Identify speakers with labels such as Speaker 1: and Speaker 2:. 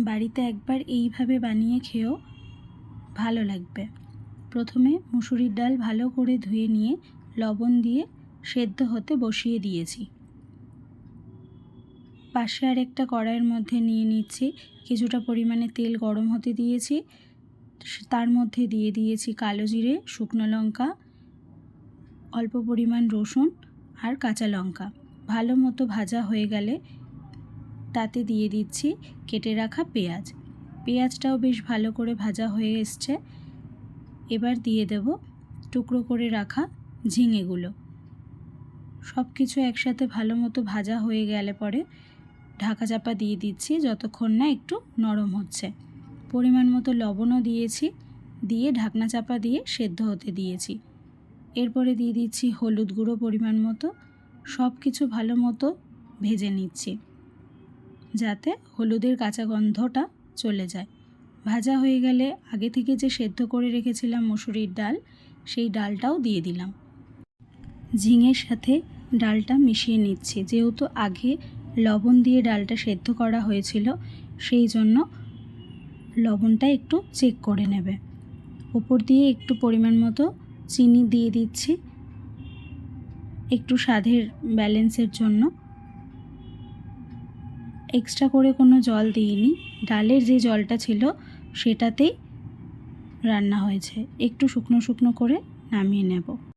Speaker 1: বাড়িতে একবার এইভাবে বানিয়ে খেয়েও ভালো লাগবে। প্রথমে মুসুরির ডাল ভালো করে ধুয়ে নিয়ে লবণ দিয়ে সেদ্ধ হতে বসিয়ে দিয়েছি। পাশে আরেকটা কড়াইয়ের মধ্যে নিয়ে নিচ্ছি, কিছুটা পরিমাণে তেল গরম হতে দিয়েছি। তার মধ্যে দিয়ে দিয়েছি কালো জিরে, শুকনো লঙ্কা, অল্প পরিমাণ রসুন আর কাঁচা লঙ্কা। ভালো মতো ভাজা হয়ে গেলে তাতে দিয়ে দিচ্ছি কেটে রাখা পেঁয়াজ। পেঁয়াজটাও বেশ ভালো করে ভাজা হয়ে এসছে। এবার দিয়ে দেব টুকরো করে রাখা ঝিঙেগুলো। সব কিছু একসাথে ভালো মতো ভাজা হয়ে গেলে পরে ঢাকা চাপা দিয়ে দিচ্ছি যতক্ষণ না একটু নরম হচ্ছে। পরিমাণ মতো লবণও দিয়েছি, দিয়ে ঢাকনা চাপা দিয়ে সেদ্ধ হতে দিয়েছি। এরপরে দিয়ে দিচ্ছি হলুদ গুঁড়ো পরিমাণ মতো। সব কিছু ভালো মতো ভেজে নিচ্ছি যাতে হলুদের কাঁচা গন্ধটা চলে যায়। ভাজা হয়ে গেলে আগে থেকে যে সেদ্ধ করে রেখেছিলাম মুসুরির ডাল, সেই ডালটাও দিয়ে দিলাম। ঝিঙের সাথে ডালটা মিশিয়ে নিচ্ছি। যেহেতু আগে লবণ দিয়ে ডালটা সেদ্ধ করা হয়েছিল, সেই জন্য লবণটা একটু চেক করে নেবে। উপর দিয়ে একটু পরিমাণ মতো চিনি দিয়ে দিচ্ছি, একটু স্বাদের ব্যালেন্সের জন্য। এক্সট্রা করে কোনো জল দিইনি, ডালের যে জলটা ছিল সেটাতেই রান্না হয়েছে। একটু শুকনো শুকনো করে নামিয়ে নেব।